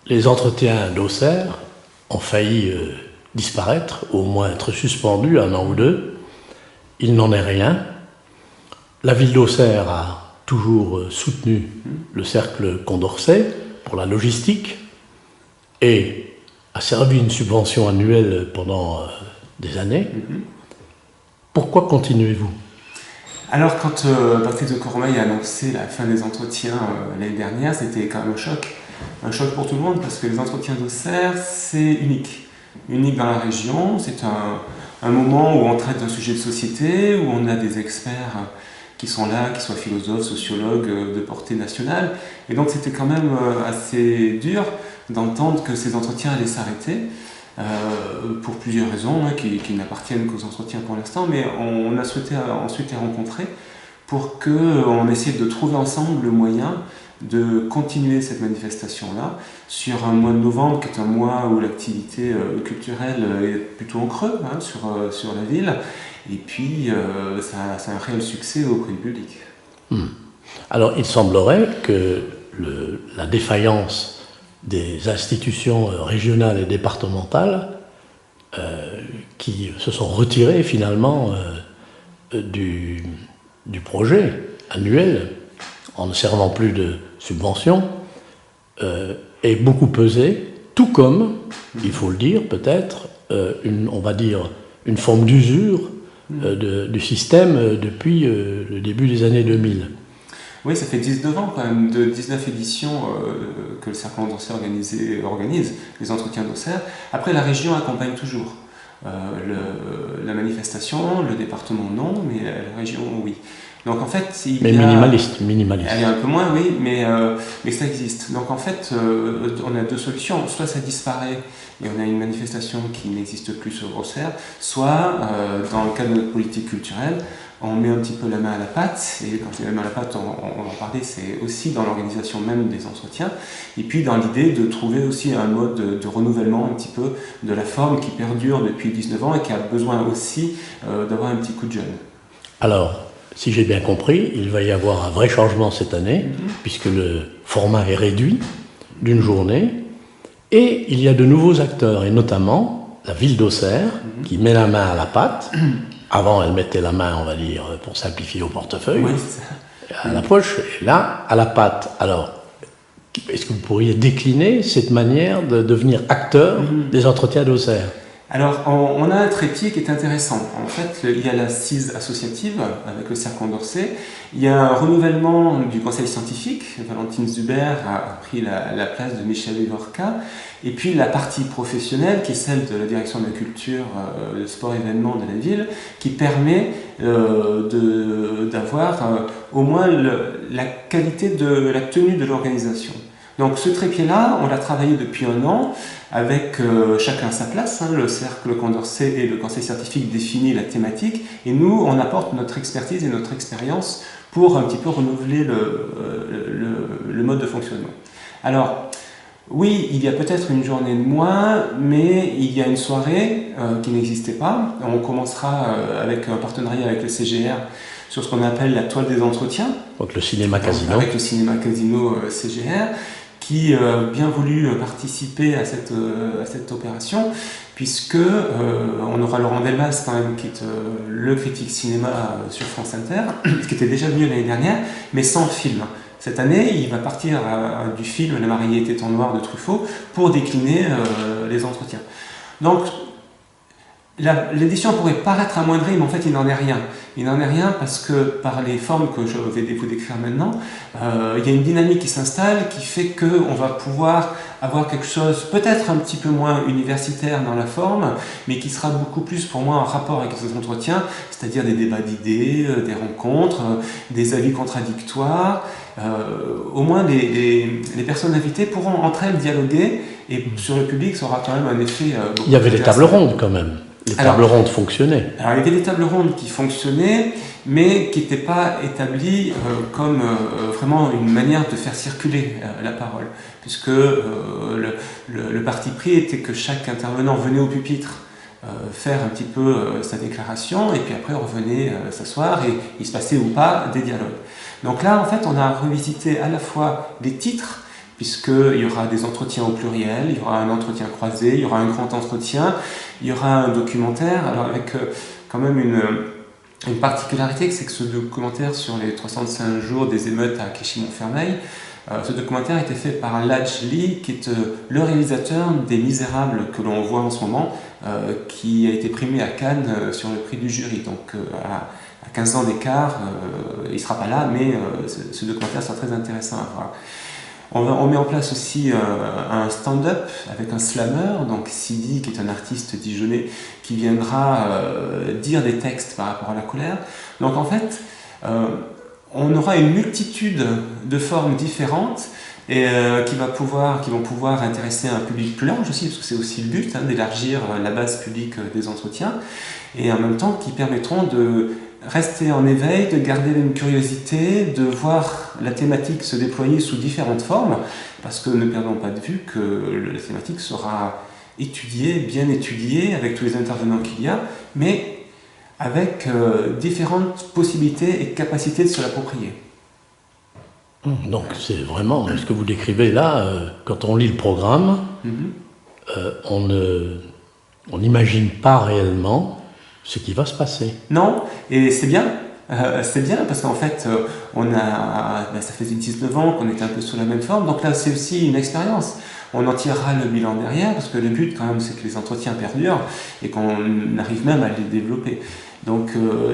Les entretiens d'Auxerre ont failli disparaître, au moins être suspendus 1 an ou 2. Il n'en est rien. La ville d'Auxerre a toujours soutenu le cercle Condorcet pour la logistique et a servi une subvention annuelle pendant des années. Pourquoi continuez-vous? Alors, quand Patrice de Cormeilles a annoncé la fin des entretiens l'année dernière, c'était quand même un choc. Un choc pour tout le monde, parce que les entretiens d'Auxerre, c'est unique. Unique dans la région. C'est un moment où on traite d'un sujet de société, où on a des experts qui sont là, qui soient philosophes, sociologues de portée nationale. Et donc, c'était quand même assez dur d'entendre que ces entretiens allaient s'arrêter. Pour plusieurs raisons qui n'appartiennent qu'aux entretiens pour l'instant, mais on a souhaité ensuite les rencontrer pour qu'on essaie de trouver ensemble le moyen de continuer cette manifestation-là sur un mois de novembre, qui est un mois où l'activité culturelle est plutôt en creux sur la ville, et puis ça a un réel succès auprès du public. Alors, il semblerait que la défaillance des institutions régionales et départementales qui se sont retirées finalement du projet annuel en ne servant plus de subventions ait beaucoup pesé, tout comme, il faut le dire peut-être, on va dire une forme d'usure du système depuis le début des années 2000. Oui, ça fait 19 ans quand même, de 19 éditions que le Cercle Condorcet organise les entretiens d'Auxerre. Après, la région accompagne toujours la manifestation, le département non, mais la région oui. Donc en fait, minimaliste. Elle est un peu moins, oui, mais ça existe. Donc en fait, on a deux solutions. Soit ça disparaît et on a une manifestation qui n'existe plus sur Auxerre, soit dans le cadre de notre politique culturelle, on met un petit peu la main à la pâte, et quand je dis la main à la pâte, on va en parler, c'est aussi dans l'organisation même des entretiens, et puis dans l'idée de trouver aussi un mode de renouvellement un petit peu de la forme qui perdure depuis 19 ans et qui a besoin aussi d'avoir un petit coup de jeune. Alors, si j'ai bien compris, il va y avoir un vrai changement cette année, puisque le format est réduit d'une journée, et il y a de nouveaux acteurs, et notamment la ville d'Auxerre, qui met la main à la pâte. Avant, elle mettait la main, on va dire, pour simplifier, au portefeuille, oui, à la poche, et là, à la pâte. Alors, est-ce que vous pourriez décliner cette manière de devenir acteur des entretiens d'Auxerre? Alors, on a un trépied qui est intéressant. En fait, il y a l'assise associative avec le Cercle Condorcet. Il y a un renouvellement du conseil scientifique. Valentine Zuber a pris la place de Michel Ivorca. Et puis la partie professionnelle, qui est celle de la direction de la culture, le sport événement de la ville, qui permet d'avoir au moins la qualité de la tenue de l'organisation. Donc ce trépied-là, on l'a travaillé depuis 1 an, avec chacun sa place. Le Cercle Condorcet et le conseil scientifique définit la thématique, et nous, on apporte notre expertise et notre expérience pour un petit peu renouveler le mode de fonctionnement. Alors, oui, il y a peut-être une journée de moins, mais il y a une soirée qui n'existait pas. On commencera avec un partenariat avec le CGR sur ce qu'on appelle la toile des entretiens. Donc le cinéma casino. Avec le cinéma casino CGR, qui a bien voulu participer à cette opération, puisque on aura Laurent Delmas quand même, qui est le critique cinéma sur France Inter, qui était déjà venu l'année dernière, mais sans film. Cette année, il va partir du film La mariée était en noir de Truffaut pour décliner les entretiens. Donc, l'édition pourrait paraître amoindrie, mais en fait, il n'en est rien. Il n'en est rien parce que, par les formes que je vais vous décrire maintenant, il y a une dynamique qui s'installe qui fait qu'on va pouvoir avoir quelque chose peut-être un petit peu moins universitaire dans la forme, mais qui sera beaucoup plus pour moi en rapport avec ces entretiens, c'est-à-dire des débats d'idées, des rencontres, des avis contradictoires. Au moins, les personnes invitées pourront entre elles dialoguer, et sur le public, ça aura quand même un effet beaucoup. Il y avait des tables rondes quand même. Les tables rondes fonctionnaient. Alors, il y avait des tables rondes qui fonctionnaient, mais qui n'étaient pas établies comme vraiment une manière de faire circuler la parole, puisque le parti pris était que chaque intervenant venait au pupitre faire un petit peu sa déclaration, et puis après revenait s'asseoir, et il se passait ou pas des dialogues. Donc là, en fait, on a revisité à la fois les titres, puisqu'il y aura des entretiens au pluriel, il y aura un entretien croisé, il y aura un grand entretien, il y aura un documentaire, alors avec quand même une particularité, c'est que ce documentaire sur les 305 jours des émeutes à Clichy-Montfermeil, ce documentaire a été fait par Ladj Ly, qui est le réalisateur des Misérables que l'on voit en ce moment, qui a été primé à Cannes sur le prix du jury. Donc à 15 ans d'écart, il ne sera pas là, mais ce documentaire sera très intéressant à voir. On met en place aussi un stand-up avec un slammer, donc Sidi, qui est un artiste dijonnais, qui viendra dire des textes par rapport à la colère. Donc en fait, on aura une multitude de formes différentes et qui vont pouvoir intéresser un public plus large aussi, parce que c'est aussi le but, d'élargir la base publique des entretiens, et en même temps qui permettront de rester en éveil, de garder une curiosité, de voir la thématique se déployer sous différentes formes, parce que ne perdons pas de vue que la thématique sera étudiée, bien étudiée, avec tous les intervenants qu'il y a, mais avec différentes possibilités et capacités de se l'approprier. Donc c'est vraiment ce que vous décrivez là, quand on lit le programme, on n'imagine pas réellement ce qui va se passer. Non, et c'est bien parce qu'en fait, ça faisait 19 ans qu'on était un peu sous la même forme, donc là c'est aussi une expérience. On en tirera le bilan derrière, parce que le but quand même c'est que les entretiens perdurent et qu'on arrive même à les développer. Donc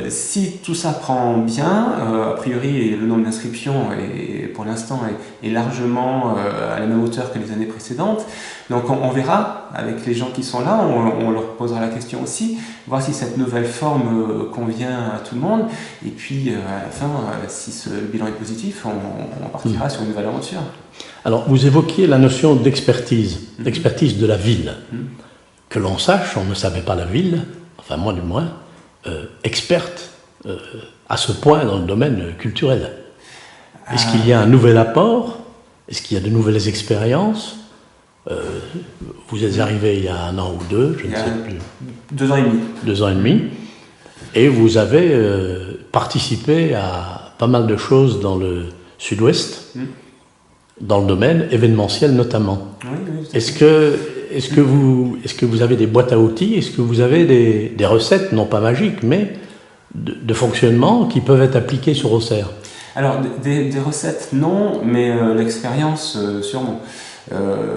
si tout ça prend bien, a priori le nombre d'inscriptions pour l'instant est largement à la même hauteur que les années précédentes. Donc on verra avec les gens qui sont là, on leur posera la question aussi, voir si cette nouvelle forme convient à tout le monde. Et puis à la fin, si le bilan est positif, on partira sur une nouvelle aventure. Alors vous évoquiez la notion d'expertise, d'expertise de la ville. Que l'on sache, on ne savait pas la ville, enfin moi du moins, experte à ce point dans le domaine culturel. Est-ce qu'il y a un nouvel apport? Est-ce qu'il y a de nouvelles expériences? Vous êtes arrivé il y a 1 an ou 2, je ne sais plus. 2 ans et demi. 2 ans et demi. Et vous avez participé à pas mal de choses dans le sud-ouest, dans le domaine événementiel notamment. Oui, Est-ce que vous avez des boîtes à outils? Est-ce que vous avez des recettes, non pas magiques, mais de fonctionnement qui peuvent être appliquées sur Auxerre? Alors, des recettes, non, mais l'expérience, sûrement.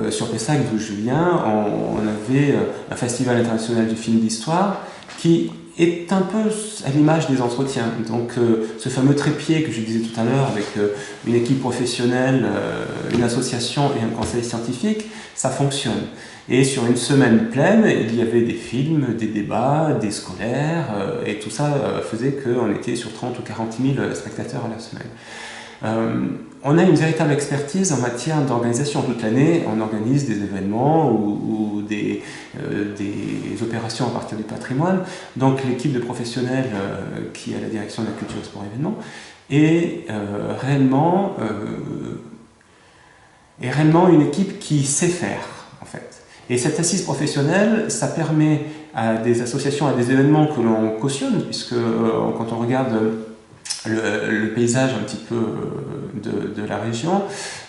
Sur Pessac, d'où je viens, on avait un festival international du film d'histoire qui est un peu à l'image des entretiens. Donc ce fameux trépied que je disais tout à l'heure avec une équipe professionnelle, une association et un conseil scientifique, ça fonctionne. Et sur une semaine pleine, il y avait des films, des débats, des scolaires, et tout ça faisait qu'on était sur 30 ou 40 000 spectateurs à la semaine. On a une véritable expertise en matière d'organisation. Toute l'année, on organise des événements ou des opérations à partir du patrimoine. Donc l'équipe de professionnels qui est à la direction de la culture, sport et événements est réellement une équipe qui sait faire, en fait. Et cette assise professionnelle, ça permet à des associations, à des événements que l'on cautionne, puisque quand on regarde le paysage un petit peu de la région,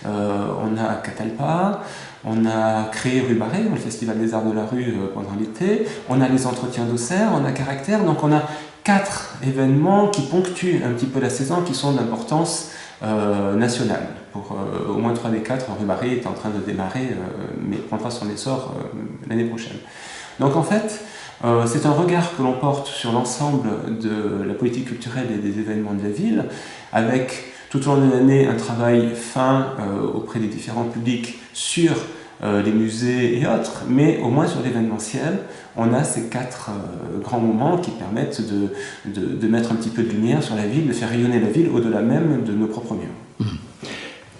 on a Catalpa, on a créé Rue Barré, le Festival des Arts de la Rue pendant l'été, on a les entretiens d'Auxerre, on a Caractère, donc on a 4 événements qui ponctuent un petit peu la saison, qui sont d'importance nationale. Pour au moins 3 des 4, Rue Barré est en train de démarrer, mais prendra son essor l'année prochaine. Donc en fait, c'est un regard que l'on porte sur l'ensemble de la politique culturelle et des événements de la ville, avec tout au long de l'année un travail fin auprès des différents publics sur les musées et autres, mais au moins sur l'événementiel, on a ces 4 grands moments qui permettent de mettre un petit peu de lumière sur la ville, de faire rayonner la ville au-delà même de nos propres murs.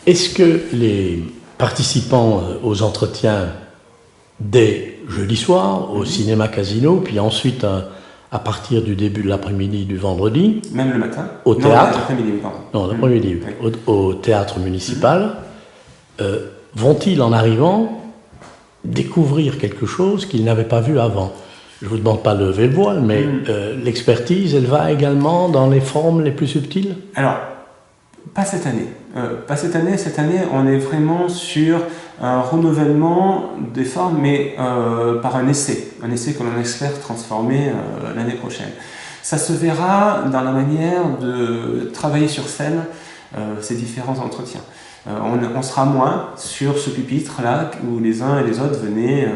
Est-ce que les participants aux entretiens dès jeudi soir au cinéma Casino, puis ensuite à partir du début de l'après-midi du vendredi, même le matin, au théâtre, l'après-midi, pardon. Non, l'après-midi, oui. au théâtre municipal, vont-ils en arrivant découvrir quelque chose qu'ils n'avaient pas vu avant? Je ne vous demande pas de lever le voile, mais l'expertise, elle va également dans les formes les plus subtiles? Alors, pas cette année. Pas cette année, on est vraiment sur un renouvellement des formes, mais par un essai que l'on espère transformer l'année prochaine. Ça se verra dans la manière de travailler sur scène ces différents entretiens. On sera moins sur ce pupitre-là où les uns et les autres venaient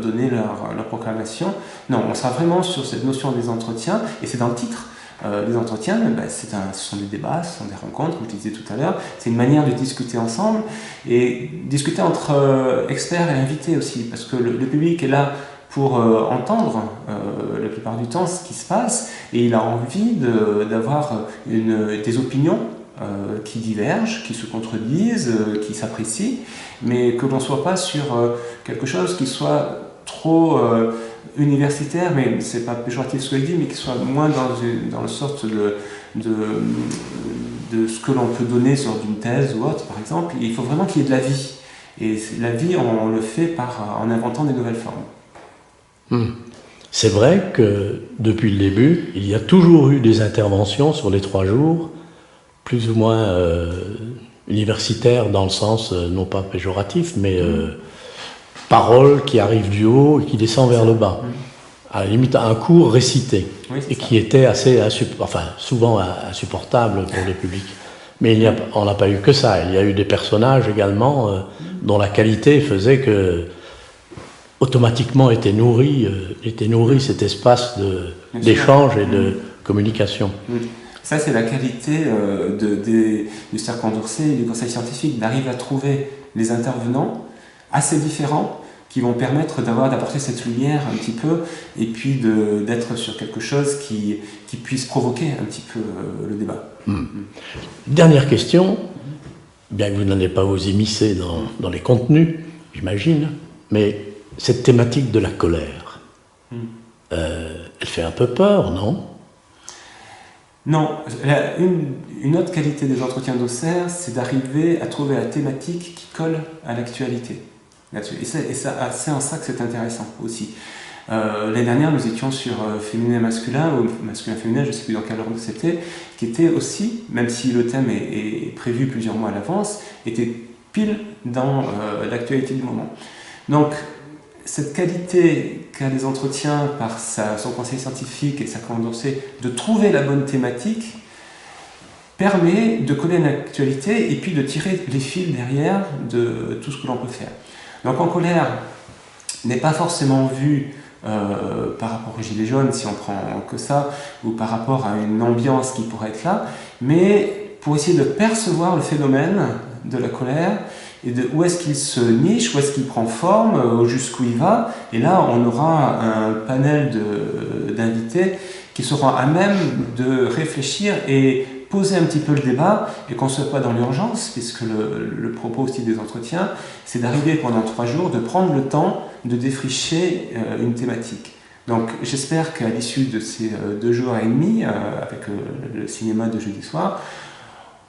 donner leur proclamation. Non, on sera vraiment sur cette notion des entretiens, et c'est dans le titre. Les entretiens, ce sont des débats, ce sont des rencontres, comme je disais tout à l'heure. C'est une manière de discuter ensemble, et discuter entre experts et invités aussi, parce que le public est là pour entendre la plupart du temps ce qui se passe, et il a envie d'avoir des opinions qui divergent, qui se contredisent, qui s'apprécient, mais que l'on ne soit pas sur quelque chose qui soit trop universitaire, mais c'est pas péjoratif ce que je dis, mais qui soit moins dans le sorte de ce que l'on peut donner sur d'une thèse ou autre, par exemple. Il faut vraiment qu'il y ait de la vie. Et la vie, on le fait en inventant des nouvelles formes. C'est vrai que depuis le début, il y a toujours eu des interventions sur les 3 jours, plus ou moins universitaires dans le sens, non pas péjoratif, mais parole qui arrive du haut et qui descend vers le bas. À la limite, un cours récité, oui, et qui était souvent insupportable pour le public. Mais on n'a pas eu que ça. Il y a eu des personnages également dont la qualité faisait que automatiquement était nourri cet espace d'échange et de communication. Ça, c'est la qualité du Cercle Condorcet et du Conseil scientifique, d'arriver à trouver les intervenants assez différents qui vont permettre d'apporter cette lumière un petit peu, et puis d'être sur quelque chose qui puisse provoquer un petit peu le débat. Dernière question, bien que vous n'allez pas vous immiscer dans les contenus, j'imagine, mais cette thématique de la colère, elle fait un peu peur, non ? Non. Une autre qualité des entretiens d'Auxerre, c'est d'arriver à trouver la thématique qui colle à l'actualité. Et c'est en ça que c'est intéressant aussi. L'année dernière, nous étions sur féminin et masculin, ou masculin-féminin, je ne sais plus dans quel ordre c'était, qui était aussi, même si le thème est prévu plusieurs mois à l'avance, était pile dans l'actualité du moment. Donc, cette qualité qu'a les entretiens par son conseil scientifique et sa Condorcet de trouver la bonne thématique permet de coller l'actualité et puis de tirer les fils derrière de tout ce que l'on peut faire. Donc en colère n'est pas forcément vu par rapport aux gilets jaunes, si on prend que ça, ou par rapport à une ambiance qui pourrait être là, mais pour essayer de percevoir le phénomène de la colère, et de où est-ce qu'il se niche, où est-ce qu'il prend forme, jusqu'où il va. Et là, on aura un panel d'invités qui seront à même de réfléchir et poser un petit peu le débat, et qu'on ne soit pas dans l'urgence, puisque le propos aussi des entretiens, c'est d'arriver pendant 3 jours, de prendre le temps de défricher une thématique. Donc j'espère qu'à l'issue de ces 2 jours et demi, avec le cinéma de jeudi soir,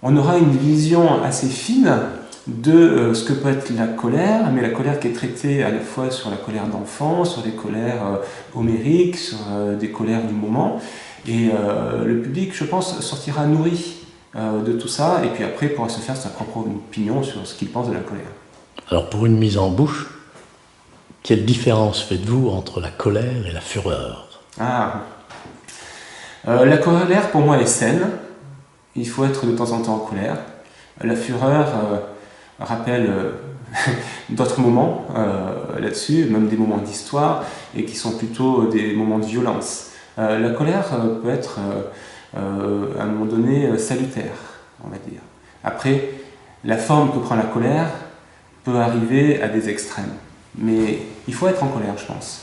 on aura une vision assez fine de ce que peut être la colère, mais la colère qui est traitée à la fois sur la colère d'enfant, sur des colères homériques, sur des colères du moment, et le public, je pense, sortira nourri de tout ça, et puis après pourra se faire sa propre opinion sur ce qu'il pense de la colère. Alors pour une mise en bouche, quelle différence faites-vous entre la colère et la fureur ? La colère pour moi est saine, il faut être de temps en temps en colère. La fureur rappelle d'autres moments là-dessus, même des moments d'histoire, et qui sont plutôt des moments de violence. La colère peut être à un moment donné salutaire, on va dire. Après, la forme que prend la colère peut arriver à des extrêmes. Mais il faut être en colère, je pense.